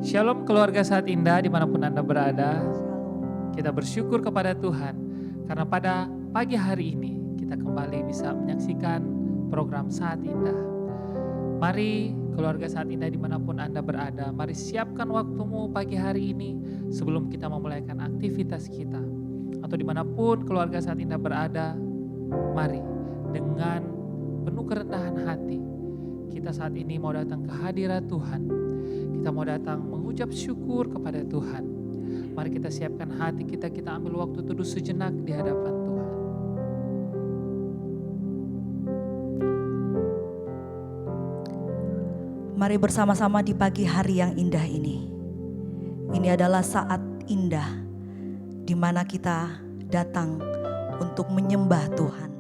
Shalom keluarga Saat Indah dimanapun Anda berada. Kita bersyukur kepada Tuhan karena pada pagi hari ini kita kembali bisa menyaksikan program Saat Indah. Mari keluarga Saat Indah dimanapun Anda berada, mari siapkan waktumu pagi hari ini sebelum kita memulaikan aktivitas kita. Atau dimanapun keluarga Saat Indah berada, mari dengan penuh kerendahan hati kita saat ini mau datang ke hadirat Tuhan. Kita mau datang mengucap syukur kepada Tuhan. Mari kita siapkan hati kita, kita ambil waktu teduh sejenak di hadapan Tuhan. Mari bersama-sama di pagi hari yang indah ini. Ini adalah saat indah di mana kita datang untuk menyembah Tuhan.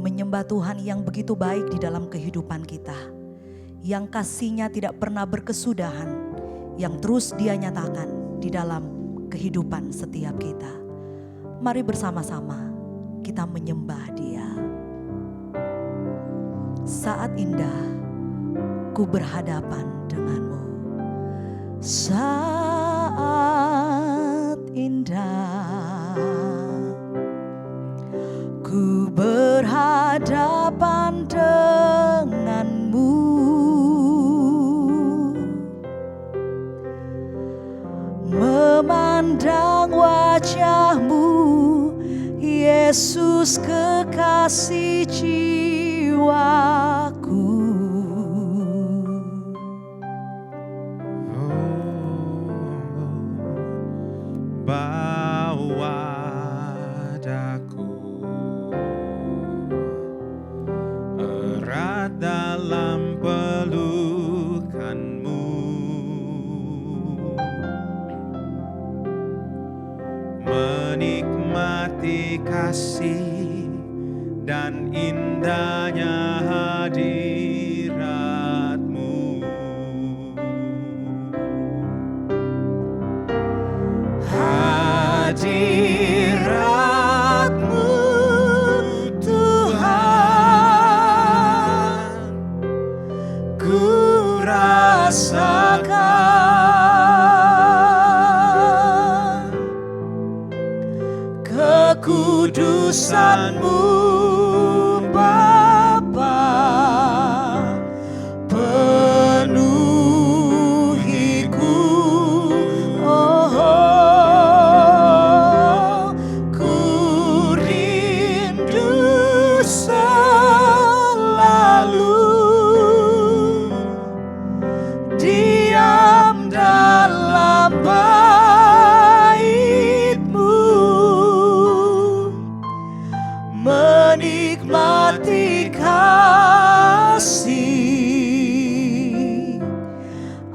Menyembah Tuhan yang begitu baik di dalam kehidupan kita. Yang kasih-Nya tidak pernah berkesudahan, yang terus Dia nyatakan di dalam kehidupan setiap kita. Mari bersama-sama kita menyembah Dia. Saat indah, ku berhadapan denganmu. Saat indah, ku berhadapan denganmu. Memandang wajah-Mu, Yesus kekasih jiwaku. Bawa daku erat dalam pelukan-Mu. Menikmati kasih dan indahnya hadirat-Mu. Hadirat-Mu Tuhan, ku rasakan kekudusan-Mu Bapa, penuhiku. Oh, ku rindu selalu diam dalam bait-Mu, menikmati kasih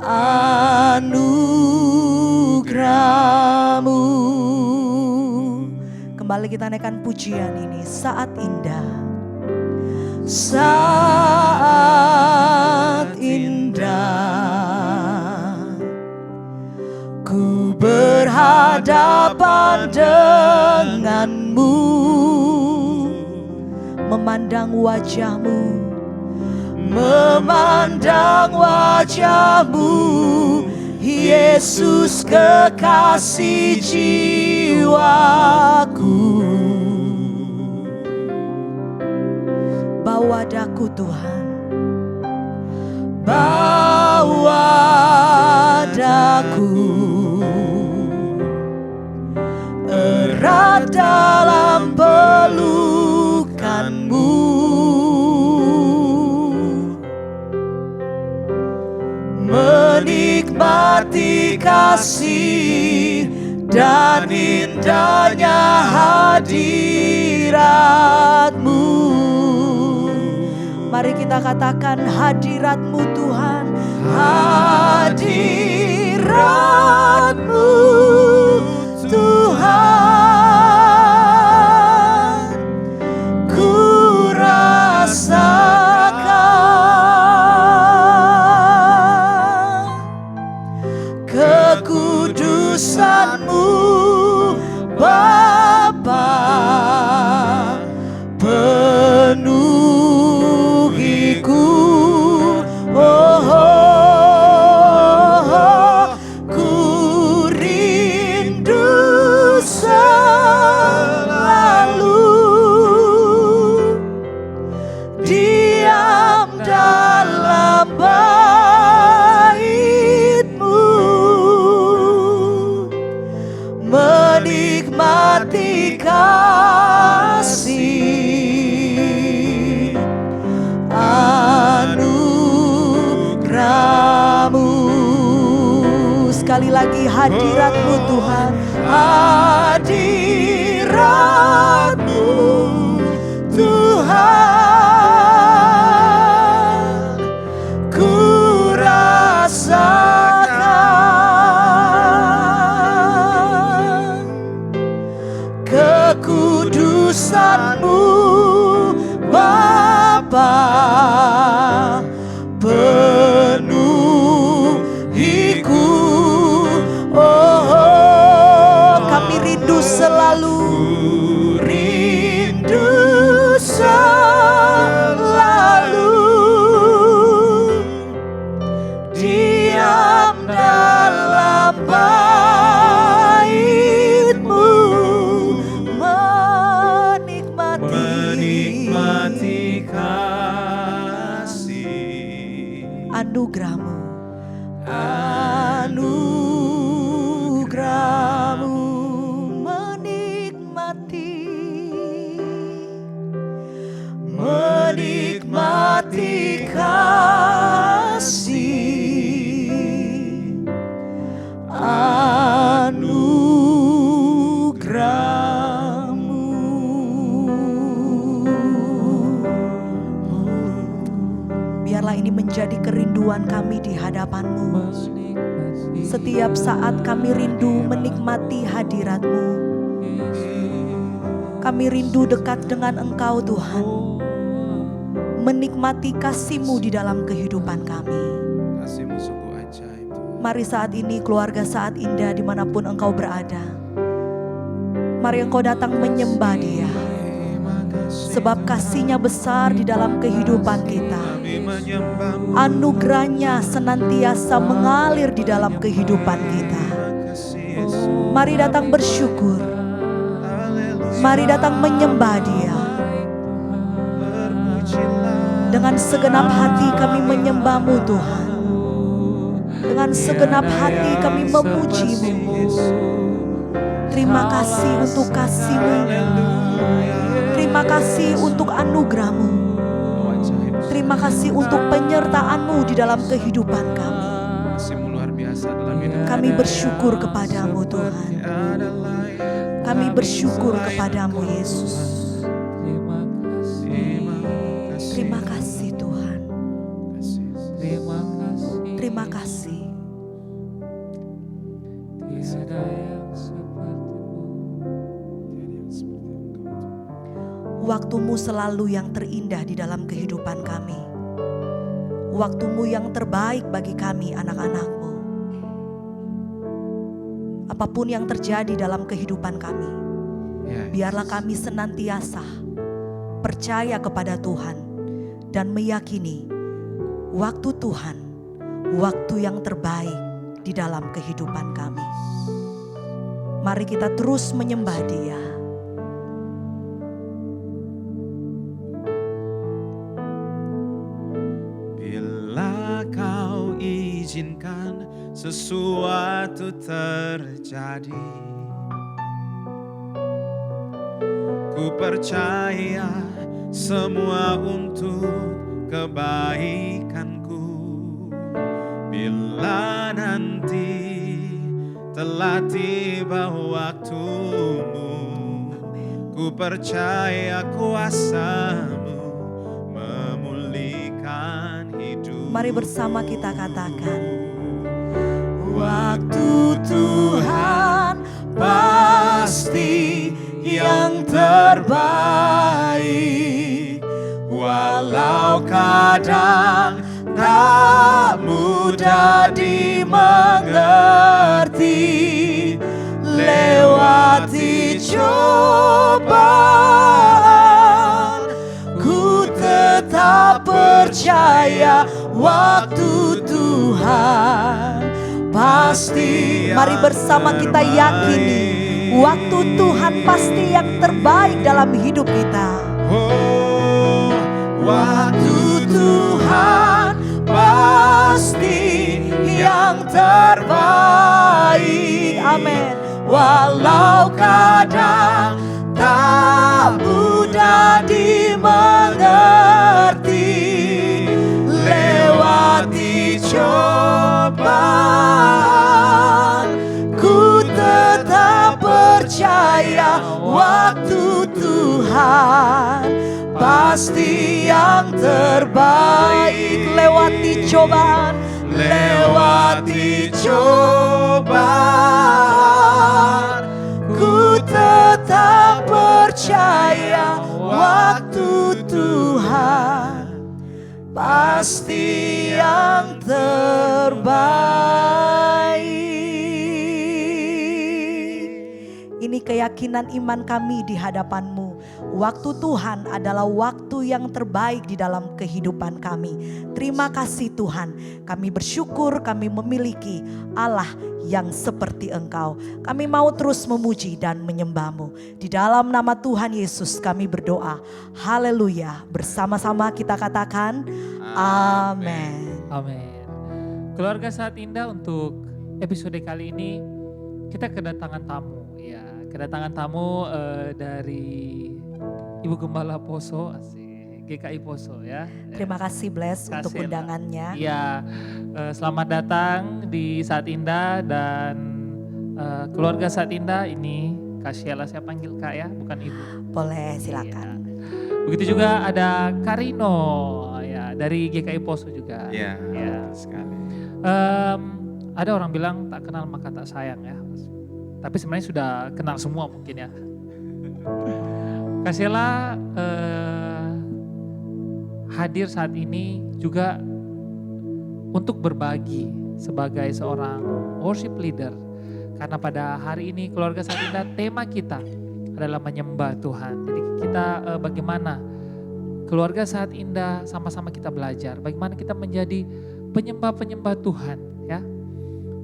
anugerah-Mu. Kembali kita naikkan pujian ini. Saat indah, saat indah, ku berhadapan denganmu. Memandang wajah-Mu, memandang wajah-Mu, Yesus kekasih jiwaku. Bawa daku Tuhan, bawa daku erat dalam pelukan-Mu. Menikmati kasih dan indahnya hadirat-Mu. Mari kita katakan hadirat-Mu Tuhan, hadirat-Mu Tuhan, ku rasakan kekudusan-Mu Bapa, penuhiku. Oh, oh, oh. sekali lagi hadirat-Mu Tuhan. Hadirat-Mu Tuhan, ku rasakan kekudusan-Mu Bapa, penuhiku. Oh, kami rindu selalu, rindu selalu diam dalam bait-Mu, menikmati kasih anugerah-Mu, anugerah-Mu, menikmati kasih, anugerah-Mu. Biarlah ini menjadi kerinduan kami di hadapan-Mu. Setiap saat kami rindu menikmati hadirat-Mu. Kami rindu dekat dengan Engkau Tuhan, menikmati kasih-Mu di dalam kehidupan kami. kasih-Mu sungguh ajaib. Mari saat ini keluarga Saat Indah dimanapun engkau berada, mari engkau datang menyembah Dia, sebab kasih-Nya besar di dalam kehidupan kita. Anugerah-Nya senantiasa mengalir di dalam kehidupan kita. Mari datang bersyukur, mari datang menyembah Dia. Dengan segenap hati kami menyembah-Mu Tuhan. Dengan segenap hati kami memuji-Mu. Terima kasih untuk kasih-Mu. Terima kasih untuk anugerah-Mu. Terima kasih untuk penyertaan-Mu di dalam kehidupan kami. Kasih-Mu luar biasa dalam hidup Kami bersyukur kepada-Mu Tuhan. Kami bersyukur kepada-Mu Yesus. Terima kasih Tuhan. Terima kasih. Tiada yang seperti-Mu. Waktu-Mu selalu yang terindah di dalam kehidupan kami. Waktu-Mu yang terbaik bagi kami anak-anak-Mu. Apapun yang terjadi dalam kehidupan kami, biarlah kami senantiasa percaya kepada Tuhan dan meyakini waktu Tuhan, waktu yang terbaik di dalam kehidupan kami. Mari kita terus menyembah Dia. Bila Kau izinkan sesuatu terjadi, ku percaya semua untuk kebaikanku. Bila nanti telah tiba waktu-Mu, ku percaya kuasa-Mu memulihkan hidup. Mari bersama kita katakan, waktu Tuhan pasti yang terbaik. Walau kadang tak mudah dimengerti, lewati cobaan, ku tetap percaya waktu Tuhan pasti. Mari bersama kita yakini waktu Tuhan pasti yang terbaik dalam hidup kita. Oh, Waktu Tuhan pasti yang terbaik. Amin. Walau kadang tak mudah dimengerti, lewati cobaan, percaya waktu Tuhan pasti yang terbaik. Lewati cobaan, lewati cobaan, ku tetap percaya waktu Tuhan pasti yang terbaik. Ini keyakinan iman kami di hadapan-Mu. Waktu Tuhan adalah waktu yang terbaik di dalam kehidupan kami. Terima kasih Tuhan. Kami bersyukur kami memiliki Allah yang seperti Engkau. Kami mau terus memuji dan menyembah-Mu. Di dalam nama Tuhan Yesus kami berdoa. Haleluya. Bersama-sama kita katakan amin. Amin. Keluarga Saat Indah, untuk episode kali ini kita kedatangan tamu ya. Kedatangan tamu dari Ibu Gembala Poso, asik, GKI Poso ya. Terima kasih Bless untuk Kasih lah. undangannya. Iya, selamat datang di Saat Indah dan keluarga Saat Indah ini. Kak Sheila, saya panggil Kak ya, bukan Ibu. Boleh silakan. Iya. Begitu juga ada Karino ya, dari GKI Poso juga. Iya, Ya. sekali. Ada orang bilang tak kenal maka tak sayang ya. Tapi sebenarnya sudah kenal semua mungkin ya. Kak Sheila hadir saat ini juga untuk berbagi sebagai seorang worship leader. Karena pada hari ini keluarga Saat Indah, tema kita adalah menyembah Tuhan. Jadi kita bagaimana keluarga Saat Indah sama-sama kita belajar. Bagaimana kita menjadi penyembah-penyembah Tuhan ya.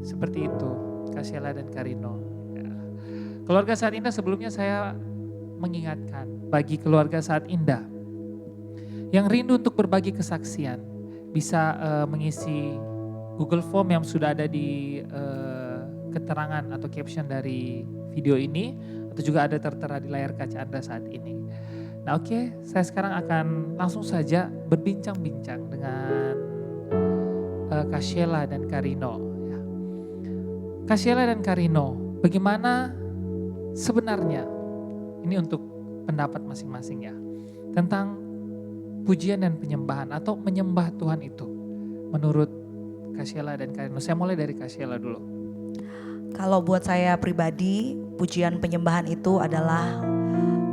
Seperti itu Kak Sheila dan Karino. Ya. Keluarga Saat Indah, sebelumnya saya mengingatkan bagi keluarga Saat Indah yang rindu untuk berbagi kesaksian, bisa mengisi Google Form yang sudah ada di keterangan atau caption dari video ini, atau juga ada tertera di layar kaca Anda saat ini. Nah oke, saya sekarang akan langsung saja berbincang-bincang dengan Kak Sheila dan Karino. Ya. Kak Sheila dan Karino, bagaimana sebenarnya, ini untuk pendapat masing-masing ya, tentang pujian dan penyembahan atau menyembah Tuhan itu menurut Kak Sheila dan Karino. Saya mulai dari Kak Sheila dulu. Kalau buat saya pribadi, pujian penyembahan itu adalah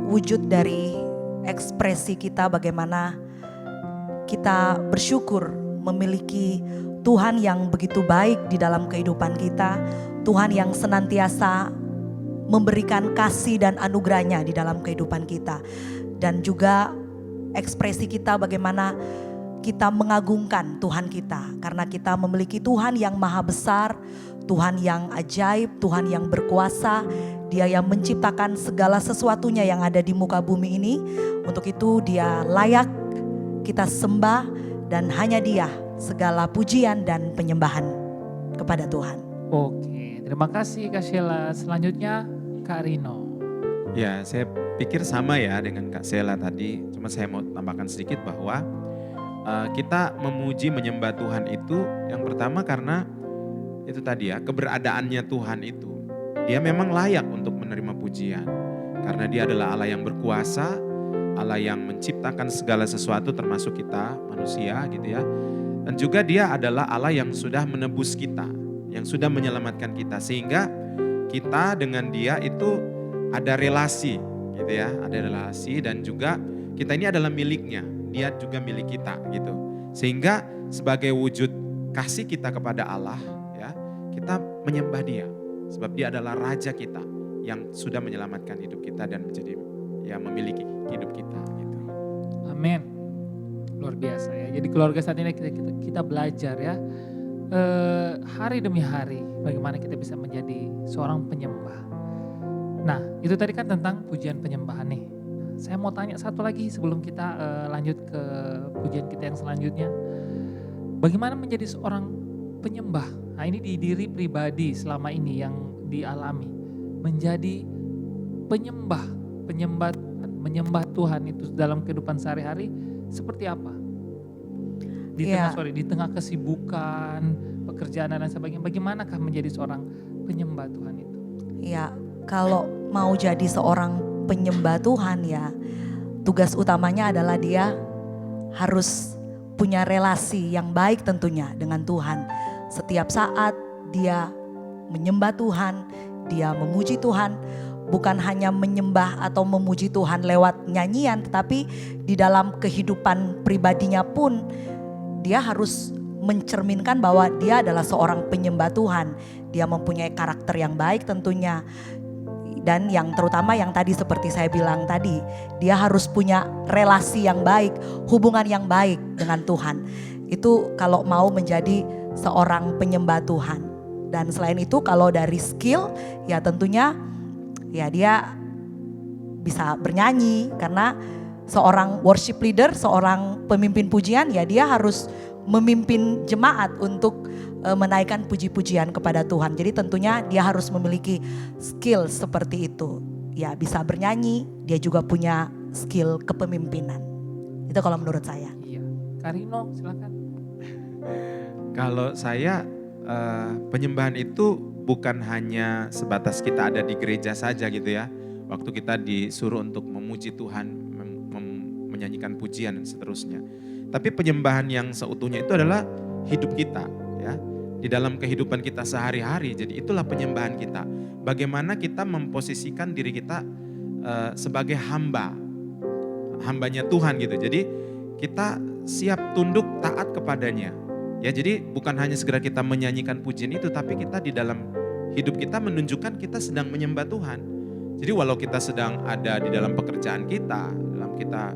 wujud dari ekspresi kita bagaimana kita bersyukur memiliki Tuhan yang begitu baik di dalam kehidupan kita. Tuhan yang senantiasa memberikan kasih dan anugerahnya di dalam kehidupan kita. Dan juga ekspresi kita bagaimana kita mengagungkan Tuhan kita. Karena kita memiliki Tuhan yang maha besar, Tuhan yang ajaib, Tuhan yang berkuasa. Dia yang menciptakan segala sesuatunya yang ada di muka bumi ini. Untuk itu dia layak kita sembah, dan hanya dia segala pujian dan penyembahan kepada Tuhan. Oke, terima kasih Kak Sheila. Selanjutnya Kak Rino. Ya, saya pikir sama ya dengan Kak Sheila tadi. Cuma saya mau tambahkan sedikit bahwa kita memuji menyembah Tuhan itu yang pertama karena itu tadi ya, keberadaannya Tuhan itu. Dia memang layak untuk menerima pujian. Karena dia adalah Allah yang berkuasa, Allah yang menciptakan segala sesuatu termasuk kita manusia gitu ya. Dan juga dia adalah Allah yang sudah menebus kita, yang sudah menyelamatkan kita. Sehingga kita dengan dia itu ada relasi gitu ya, ada relasi, dan juga kita ini adalah miliknya, dia juga milik kita gitu. Sehingga sebagai wujud kasih kita kepada Allah ya, kita menyembah dia. Sebab dia adalah raja kita yang sudah menyelamatkan hidup kita dan menjadi ya memiliki hidup kita gitu. Amin. Luar biasa ya. Jadi keluarga Saat ini kita belajar ya. Hari demi hari bagaimana kita bisa menjadi seorang penyembah. Nah itu tadi kan tentang pujian penyembahan nih. Saya mau tanya satu lagi sebelum kita lanjut ke pujian kita yang selanjutnya. Bagaimana menjadi seorang penyembah? Nah ini di diri pribadi selama ini yang dialami. Menjadi menyembah Tuhan itu dalam kehidupan sehari-hari seperti apa? Di tengah kesibukan, pekerjaan dan sebagainya. Bagaimanakah menjadi seorang penyembah Tuhan itu? Ya, kalau mau jadi seorang penyembah Tuhan ya, tugas utamanya adalah dia harus punya relasi yang baik tentunya dengan Tuhan. Setiap saat dia menyembah Tuhan, dia memuji Tuhan, bukan hanya menyembah atau memuji Tuhan lewat nyanyian, tetapi di dalam kehidupan pribadinya pun dia harus mencerminkan bahwa dia adalah seorang penyembah Tuhan. Dia mempunyai karakter yang baik tentunya. Dan yang terutama yang tadi seperti saya bilang tadi, dia harus punya relasi yang baik, hubungan yang baik dengan Tuhan. Itu kalau mau menjadi seorang penyembah Tuhan. Dan selain itu kalau dari skill ya tentunya ya dia bisa bernyanyi, karena seorang worship leader, seorang pemimpin pujian ya dia harus memimpin jemaat untuk menaikkan puji-pujian kepada Tuhan. Jadi tentunya dia harus memiliki skill seperti itu. Ya bisa bernyanyi, dia juga punya skill kepemimpinan. Itu kalau menurut saya. Iya. Karino silakan. Kalau saya penyembahan itu bukan hanya sebatas kita ada di gereja saja gitu ya. Waktu kita disuruh untuk memuji Tuhan, menyanyikan pujian dan seterusnya. Tapi penyembahan yang seutuhnya itu adalah hidup kita ya. Di dalam kehidupan kita sehari-hari. Jadi itulah penyembahan kita. Bagaimana kita memposisikan diri kita sebagai hambanya Tuhan gitu. Jadi kita siap tunduk taat kepadanya. Ya jadi bukan hanya segera kita menyanyikan pujian itu, tapi kita di dalam hidup kita menunjukkan kita sedang menyembah Tuhan. Jadi walau kita sedang ada di dalam pekerjaan kita, dalam kita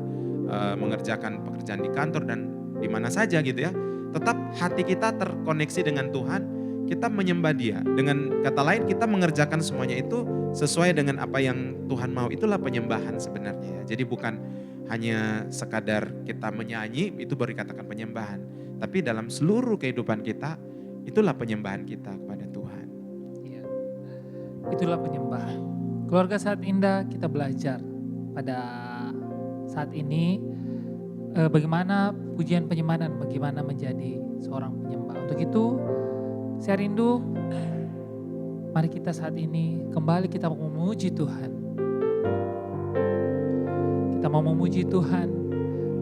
mengerjakan pekerjaan di kantor dan di mana saja gitu ya, tetap hati kita terkoneksi dengan Tuhan, kita menyembah Dia. Dengan kata lain kita mengerjakan semuanya itu sesuai dengan apa yang Tuhan mau. Itulah penyembahan sebenarnya ya. Jadi bukan hanya sekadar kita menyanyi itu baru dikatakan penyembahan. Tapi dalam seluruh kehidupan kita itulah penyembahan kita kepada Tuhan. Iya. Itulah penyembahan. Keluarga Saat Indah kita belajar pada saat ini bagaimana pujian penyembahan, bagaimana menjadi seorang penyembah. Untuk itu saya rindu mari kita saat ini kembali kita mau memuji Tuhan. Kita mau memuji Tuhan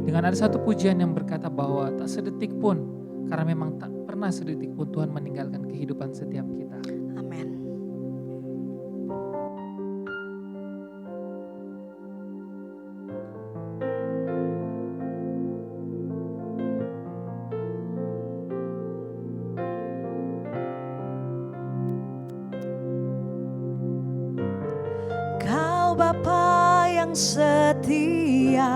dengan ada satu pujian yang berkata bahwa tak sedetik pun, karena memang tak pernah sedetik pun Tuhan meninggalkan kehidupan setiap kita. Amin. Bapa yang setia,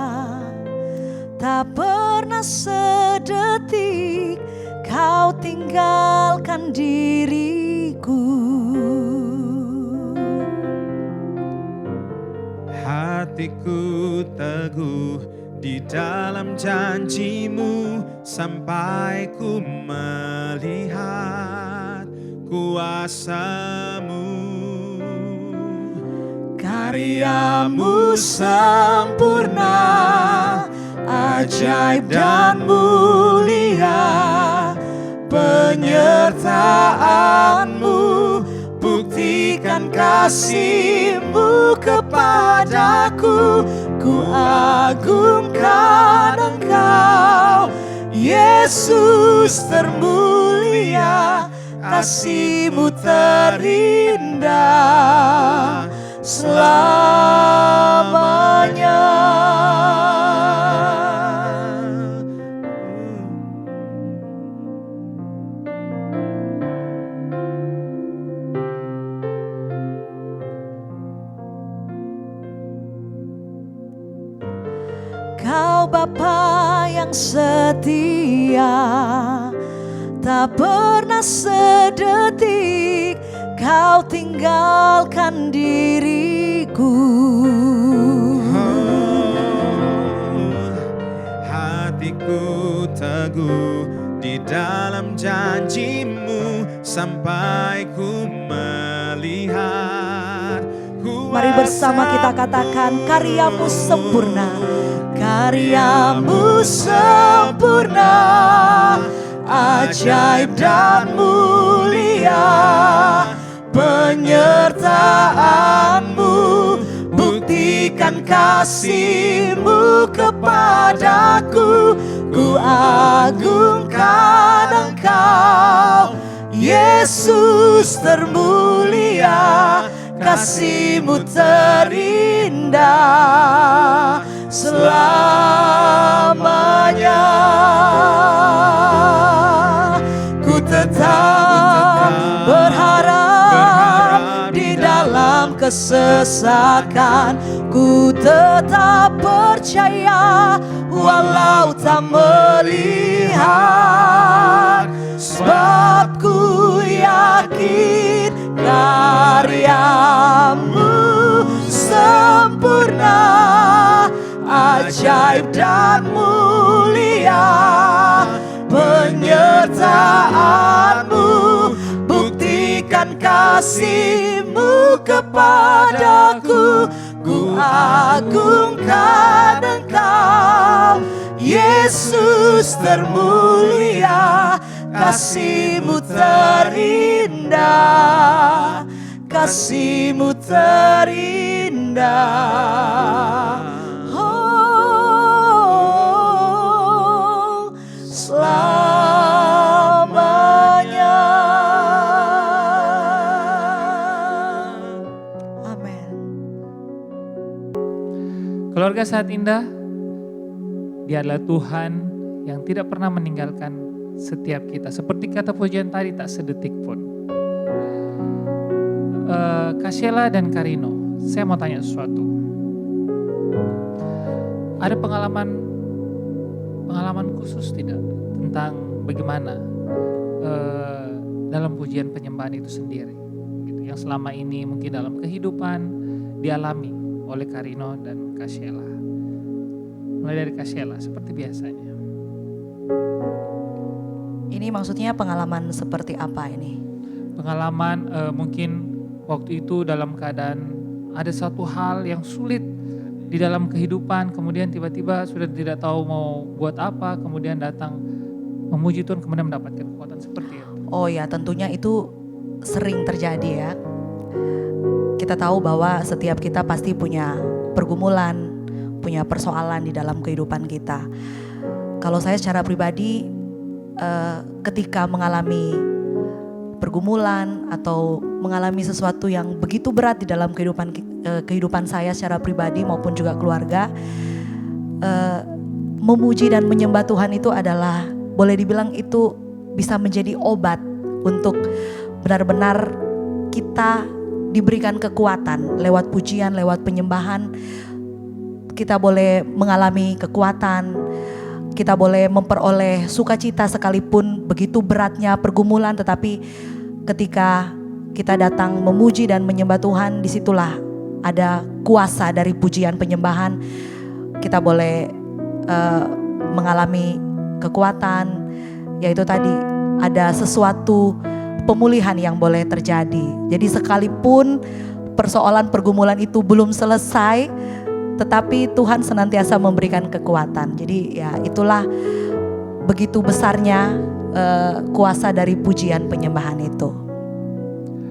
tak pernah sedetik Kau tinggalkan diriku. Hatiku teguh di dalam janji-Mu sampai ku melihat kuasa-Mu. Karya-Mu sempurna, ajaib dan mulia, penyertaan-Mu buktikan kasih-Mu kepadaku. Ku agungkan Engkau, Yesus termulia, kasih-Mu terindah selamanya. Kau Bapa yang setia, tak pernah sedetik Kau tinggalkan diriku. Hatiku teguh di dalam janji-Mu sampai ku melihat kuasa-Mu. Mari bersama kita katakan, karya-Mu sempurna, karya-Mu sempurna, ajaib dan mulia, penyertaan-Mu, buktikan kasih-Mu kepadaku. Ku agungkan Engkau, Yesus termulia, kasih-Mu terindah selamanya. Ku tetap berharap di dalam kesesakan, ku tetap percaya walau tak melihat, sebab ku yakin karya-Mu sempurna, ajaib dan mulia. Penyertaan-Mu, buktikan kasih-Mu kepadaku. Ku agungkan Engkau, Yesus termulia, kasih-Mu terindah, kasih-Mu terindah. Oh, selamanya. Amin. Keluarga Saat Indah, Dia adalah Tuhan yang tidak pernah meninggalkan setiap kita. Seperti kata pujian tadi, tak sedetik pun. Kak Sheila dan Karino, saya mau tanya sesuatu. Ada pengalaman khusus tidak tentang bagaimana dalam pujian penyembahan itu sendiri, gitu, yang selama ini mungkin dalam kehidupan dialami oleh Karino dan Kak Sheila? Mulai dari Kak Sheila, seperti biasanya. Ini maksudnya pengalaman seperti apa ini? Pengalaman mungkin waktu itu dalam keadaan ada satu hal yang sulit di dalam kehidupan, kemudian tiba-tiba sudah tidak tahu mau buat apa, kemudian datang memuji Tuhan, kemudian mendapatkan kekuatan seperti itu. Oh ya, tentunya itu sering terjadi ya. Kita tahu bahwa setiap kita pasti punya pergumulan, punya persoalan di dalam kehidupan kita. Kalau saya secara pribadi ketika mengalami pergumulan atau mengalami sesuatu yang begitu berat di dalam kehidupan saya secara pribadi maupun juga keluarga, memuji dan menyembah Tuhan itu adalah, boleh dibilang itu bisa menjadi obat untuk benar-benar kita diberikan kekuatan lewat pujian, lewat penyembahan. Kita boleh mengalami kekuatan, kita boleh memperoleh sukacita sekalipun begitu beratnya pergumulan, tetapi ketika kita datang memuji dan menyembah Tuhan, disitulah ada kuasa dari pujian penyembahan. Kita boleh mengalami kekuatan, yaitu tadi ada sesuatu pemulihan yang boleh terjadi. Jadi sekalipun persoalan pergumulan itu belum selesai, tetapi Tuhan senantiasa memberikan kekuatan. Jadi ya itulah begitu besarnya kuasa dari pujian penyembahan itu.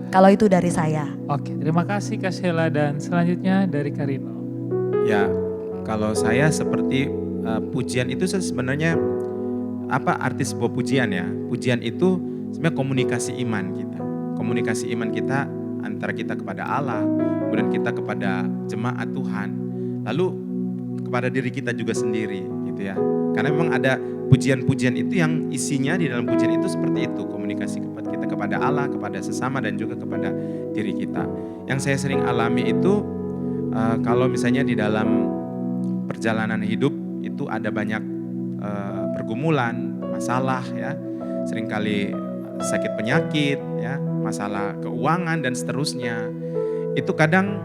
Kalau itu dari saya. Oke, terima kasih Kak Sheila, dan selanjutnya dari Karino. Ya, kalau saya seperti pujian itu sebenarnya apa arti sebuah pujian ya? Pujian itu sebenarnya komunikasi iman kita. Komunikasi iman kita antara kita kepada Allah, kemudian kita kepada jemaat Tuhan, lalu kepada diri kita juga sendiri gitu ya. Karena memang ada pujian-pujian itu yang isinya di dalam pujian itu seperti itu, komunikasi kita kepada Allah, kepada sesama dan juga kepada diri kita. Yang saya sering alami itu kalau misalnya di dalam perjalanan hidup itu ada banyak pergumulan, masalah ya, seringkali sakit penyakit ya, masalah keuangan dan seterusnya. Itu kadang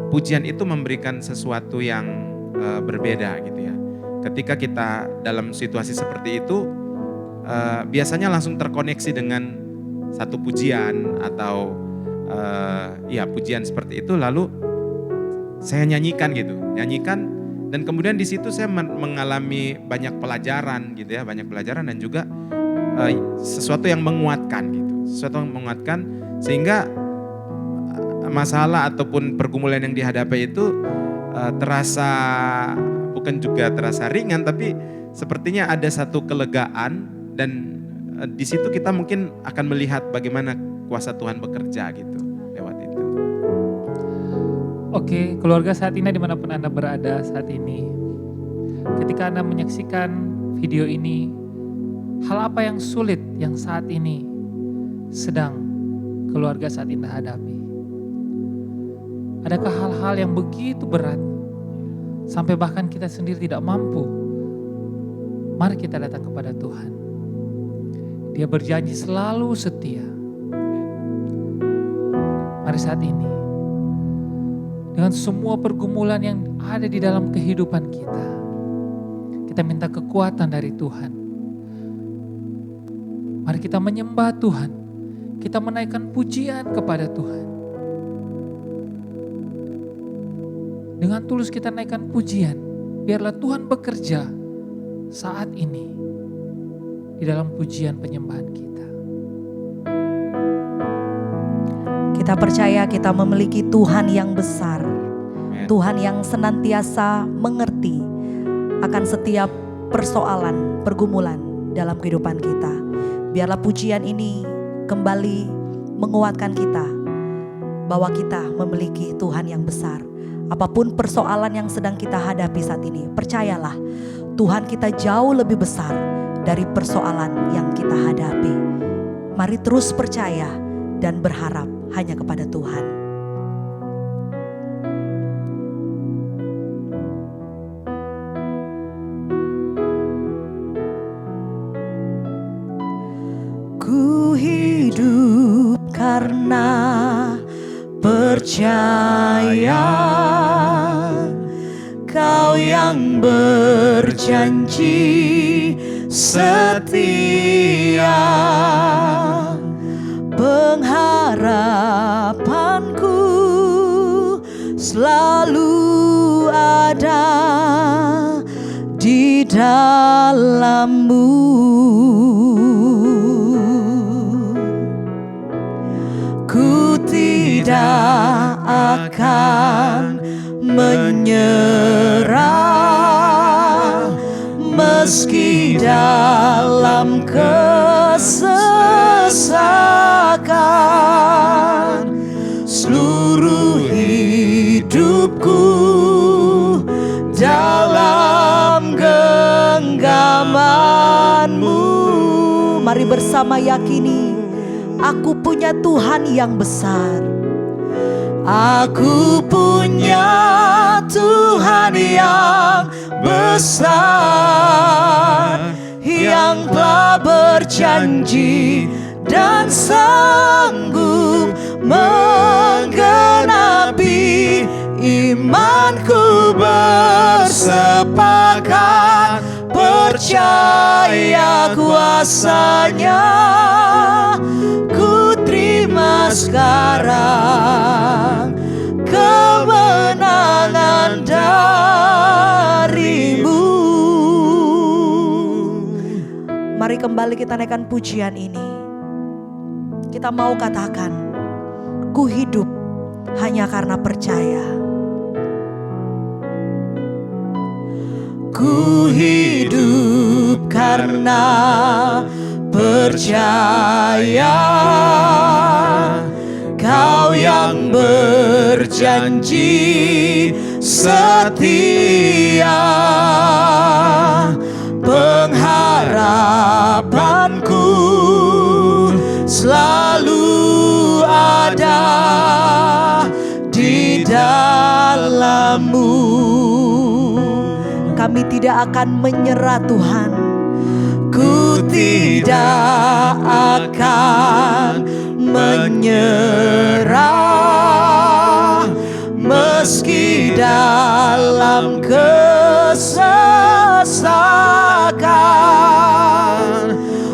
pujian itu memberikan sesuatu yang berbeda gitu ya. Ketika kita dalam situasi seperti itu, biasanya langsung terkoneksi dengan satu pujian atau ya pujian seperti itu, lalu saya nyanyikan gitu, dan kemudian di situ saya mengalami banyak pelajaran gitu ya, banyak pelajaran dan juga sesuatu yang menguatkan gitu, sesuatu yang menguatkan sehingga masalah ataupun pergumulan yang dihadapi itu terasa bukan juga terasa ringan, tapi sepertinya ada satu kelegaan dan di situ kita mungkin akan melihat bagaimana kuasa Tuhan bekerja gitu lewat itu. Oke, keluarga saat ini dimanapun Anda berada saat ini, ketika Anda menyaksikan video ini, hal apa yang sulit yang saat ini sedang keluarga saat ini hadapi? Adakah hal-hal yang begitu berat sampai bahkan kita sendiri tidak mampu? Mari kita datang kepada Tuhan. Dia berjanji selalu setia. Mari saat ini, dengan semua pergumulan yang ada di dalam kehidupan kita minta kekuatan dari Tuhan. Mari kita menyembah Tuhan, kita menaikkan pujian kepada Tuhan. Dengan tulus kita naikkan pujian, biarlah Tuhan bekerja saat ini di dalam pujian penyembahan kita. Kita percaya kita memiliki Tuhan yang besar. Tuhan yang senantiasa mengerti akan setiap persoalan, pergumulan dalam kehidupan kita. Biarlah pujian ini kembali menguatkan kita bahwa kita memiliki Tuhan yang besar. Apapun persoalan yang sedang kita hadapi saat ini, percayalah Tuhan kita jauh lebih besar dari persoalan yang kita hadapi. Mari terus percaya dan berharap hanya kepada Tuhan. Ku hidup karena percaya Kau yang berjanji setia, pengharapanku selalu ada di dalam-Mu. Ku tidak akan menyerah meski dalam kesesakan. Seluruh hidupku dalam genggaman-Mu. Mari bersama yakini, aku punya Tuhan yang besar. Aku punya Tuhan yang besar, yang telah berjanji dan sanggup menggenapi. Imanku bersepakat, percaya kuasa-Nya. Ku terima sekarang kemenangan dari-Mu. Mari kembali kita naikkan pujian ini. Kita mau katakan, ku hidup hanya karena percaya. Ku hidup karena percaya, Kau yang berjanji setia, pengharapanku selalu ada di dalam-Mu. Kami tidak akan menyerah Tuhan. Ku tidak akan menyerah meski dalam kesesakan.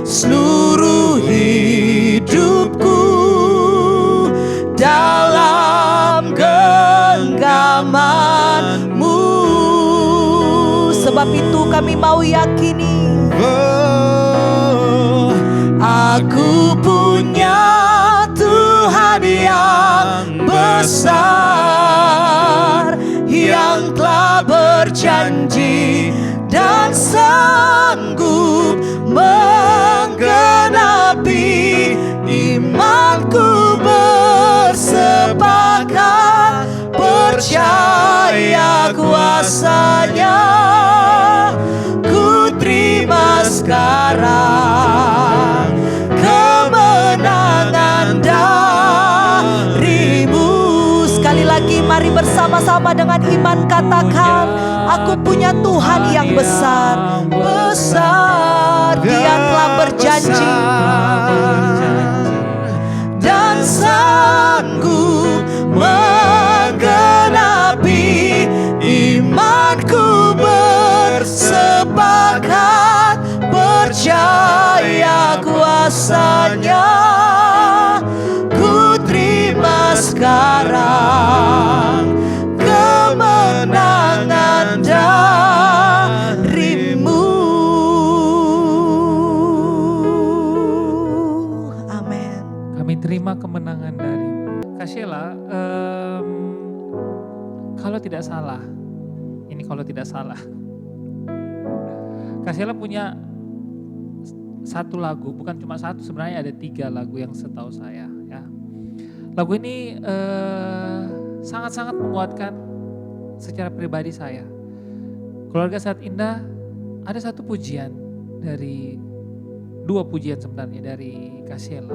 Seluruh hidupku dalam genggaman-Mu. Sebab itu kami mau yakini, aku punya Tuhan yang besar. besar yang telah berjanji dan sanggup menggenapi. Imanku bersepakat, percaya kuasanya. Ku terima sekarang kemenangan darimu. Sekali lagi mari bersama-sama dengan iman katakan, aku punya Tuhan yang besar. Besar, Dia telah berjanji dan sanggup menggenapi. Imanku bersepakat, percaya kuasanya. Ku terima sekarang kemenangan darimu. Amin. Kami terima kemenangan dari Kak Sheila. Kalau tidak salah, Kak Sheila punya satu lagu, bukan cuma satu, sebenarnya ada 3 lagu yang setahu saya. Ya. Lagu ini sangat-sangat menguatkan secara pribadi saya. Keluarga Saat Indah, ada satu pujian dari 2 pujian sebenarnya dari Kak Sheila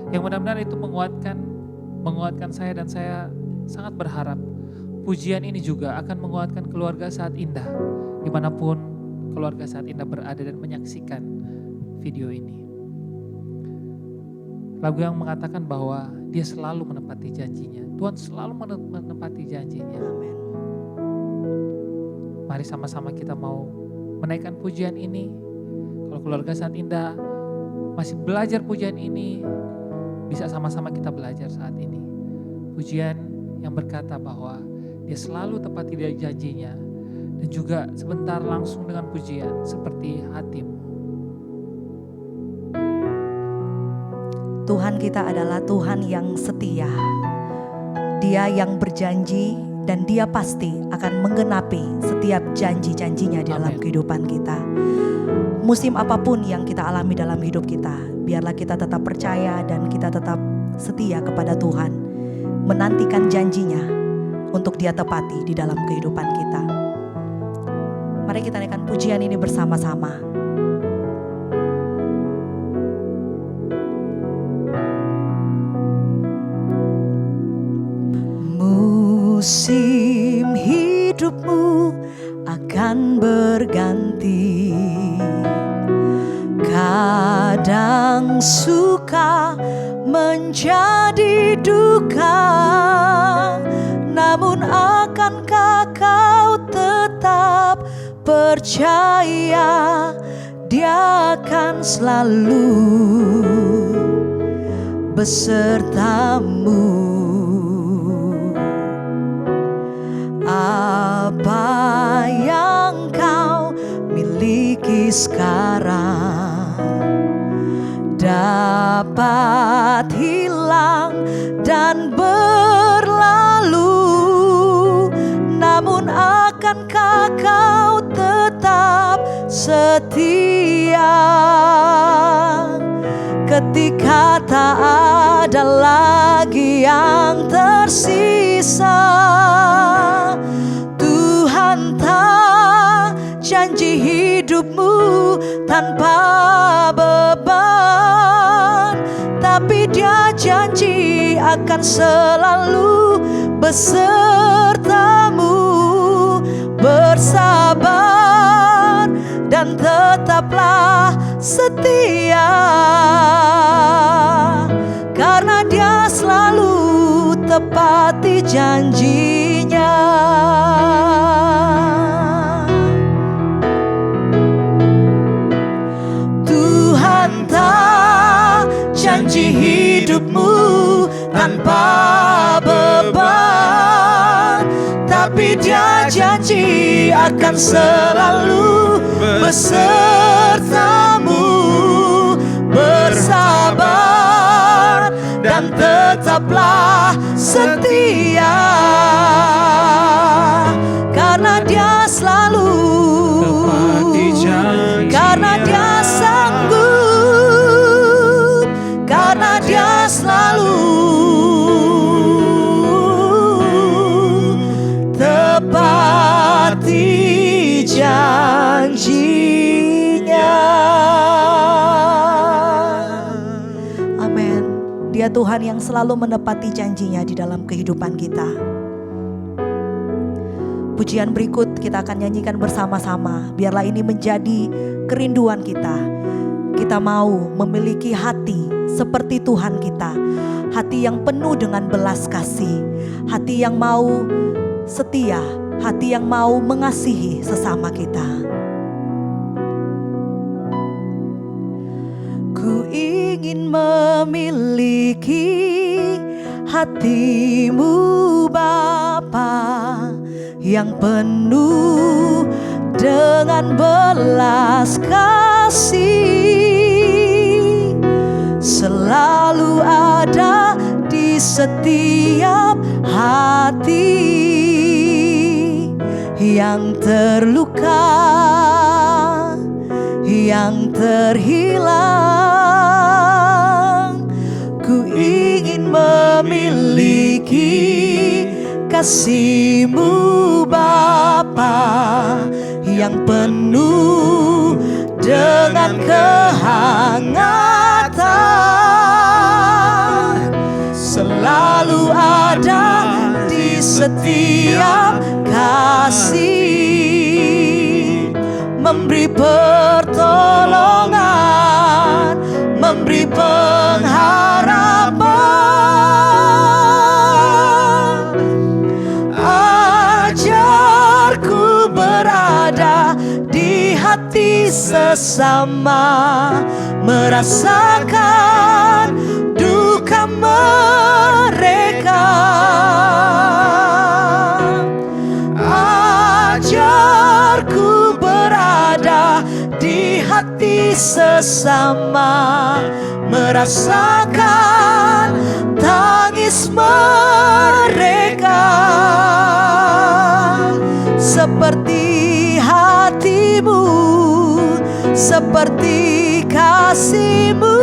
yang benar-benar itu menguatkan saya, dan saya sangat berharap pujian ini juga akan menguatkan keluarga Saat Indah dimanapun keluarga Saat Indah berada dan menyaksikan video ini. Lagu yang mengatakan bahwa Dia selalu menepati janjinya. Tuhan selalu menepati janjinya. Amin. Mari sama-sama kita mau menaikkan pujian ini. Kalau keluarga Saat Indah masih belajar pujian ini, bisa sama-sama kita belajar saat ini. Pujian yang berkata bahwa Dia selalu tepati janjinya, dan juga sebentar langsung dengan pujian seperti hatimu. Tuhan kita adalah Tuhan yang setia. Dia yang berjanji dan Dia pasti akan menggenapi setiap janji-janjinya di dalam kehidupan kita. Musim apapun yang kita alami dalam hidup kita, biarlah kita tetap percaya dan kita tetap setia kepada Tuhan, menantikan janjinya untuk Dia tepati di dalam kehidupan kita. Mari kita naikkan pujian ini bersama-sama. Musim hidupmu akan berganti, kadang suka menjadi duka, namun akankah kau tetap percaya Dia akan selalu besertamu. Apa yang kau miliki sekarang dapat hilang dan berlalu, namun akankah kau tetap setia ketika tak ada lagi yang tersisa? Tuhan tak janji hidupmu tanpa beban, tapi Dia janji akan selalu besertamu. Bersabar dan tetaplah setia, karena Dia selalu tepati janjinya. Tuhan tak janji hidupmu tanpa beban, tapi Dia janji akan selalu besertamu. Bersabar dan tetaplah setia, karena Dia selalu, karena Dia sanggup, karena Dia selalu tepati janjinya. Amin. Dia Tuhan yang selalu menepati janjinya di dalam kehidupan kita. Pujian berikut kita akan nyanyikan bersama-sama. Biarlah ini menjadi kerinduan kita. Kita mau memiliki hati seperti Tuhan kita. Hati yang penuh dengan belas kasih. Hati yang mau setia. Hati yang mau mengasihi sesama kita. Ku ingin memiliki hatimu Bapa, yang penuh dengan belas kasih, selalu ada di setiap hati yang terluka, yang terhilang. Ku ingin memiliki kasih-Mu Bapa, yang penuh dengan kehangatan, selalu ada di setiap kasih, memberi pertolongan, memberi pengharapan. Ajarku berada di hati sesama, merasakan duka mereka. Ajarku berada di hati sesama, merasakan tangis mereka. Seperti hati-Mu, seperti kasih-Mu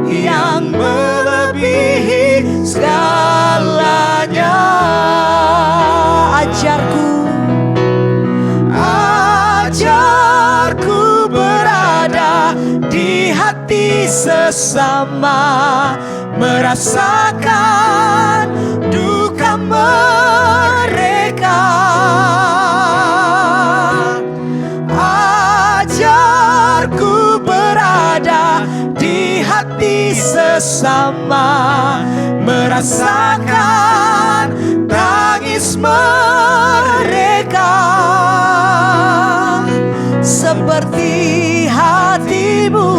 yang melebihi segalanya. Ajarku berada di hati sesama, merasakan duka mereka. Ajarku berada di hati sesama, merasakan tangis mereka. Seperti hati-Mu,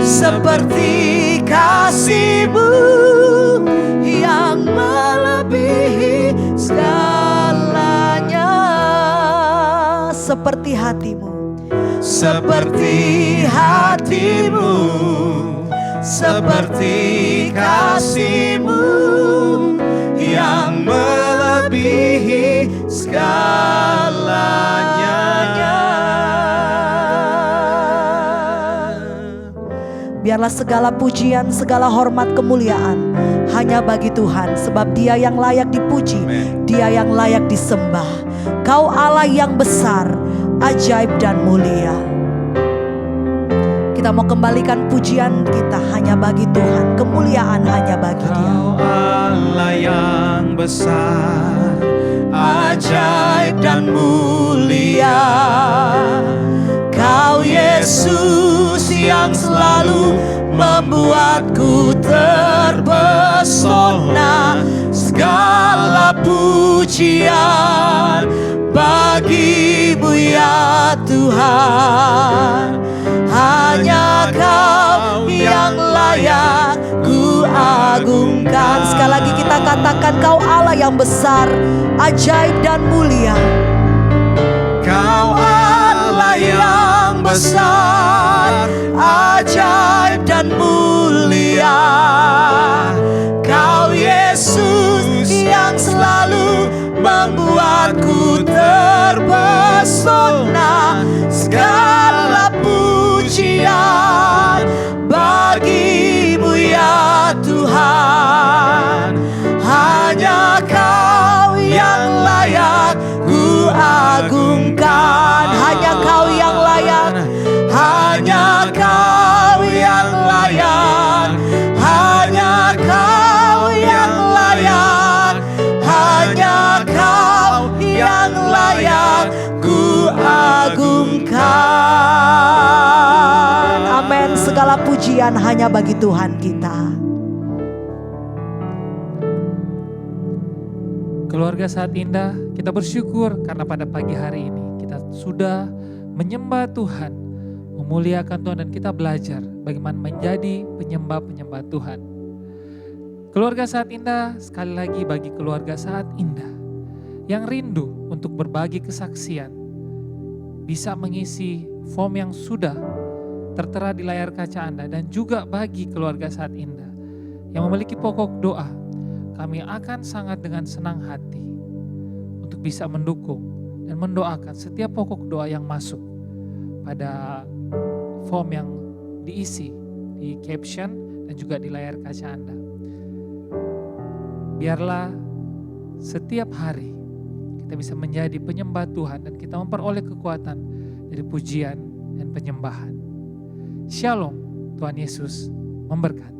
seperti kasih-Mu yang melebihi segalanya. Seperti hati-Mu, seperti hati-Mu, seperti kasih-Mu yang melebihi segalanya. Biarlah segala pujian, segala hormat, kemuliaan hanya bagi Tuhan, sebab Dia yang layak dipuji, Dia yang layak disembah. Kau Allah yang besar, ajaib dan mulia. Kita mau kembalikan pujian kita hanya bagi Tuhan, kemuliaan hanya bagi Dia. Kau Allah yang besar, ajaib dan mulia. Kau Yesus yang selalu membuatku terpesona. Segala pujian bagi-Mu ya Tuhan. Hanya Kau yang layak ku agungkan. Sekali lagi kita katakan, Kau Allah yang besar, ajaib dan mulia. Kau Allah yang besar, ajaib dan mulia. Kau pujian hanya bagi Tuhan kita. Keluarga Saat Indah, kita bersyukur karena pada pagi hari ini kita sudah menyembah Tuhan, memuliakan Tuhan, dan kita belajar bagaimana menjadi penyembah-penyembah Tuhan. Keluarga Saat Indah, sekali lagi bagi keluarga Saat Indah yang rindu untuk berbagi kesaksian, bisa mengisi form yang sudah tertera di layar kaca Anda, dan juga bagi keluarga Saat Indah yang memiliki pokok doa, kami akan sangat dengan senang hati untuk bisa mendukung dan mendoakan setiap pokok doa yang masuk pada form yang diisi di caption dan juga di layar kaca Anda. Biarlah setiap hari kita bisa menjadi penyembah Tuhan dan kita memperoleh kekuatan dari pujian dan penyembahan. Shalom, Tuhan Yesus memberkati.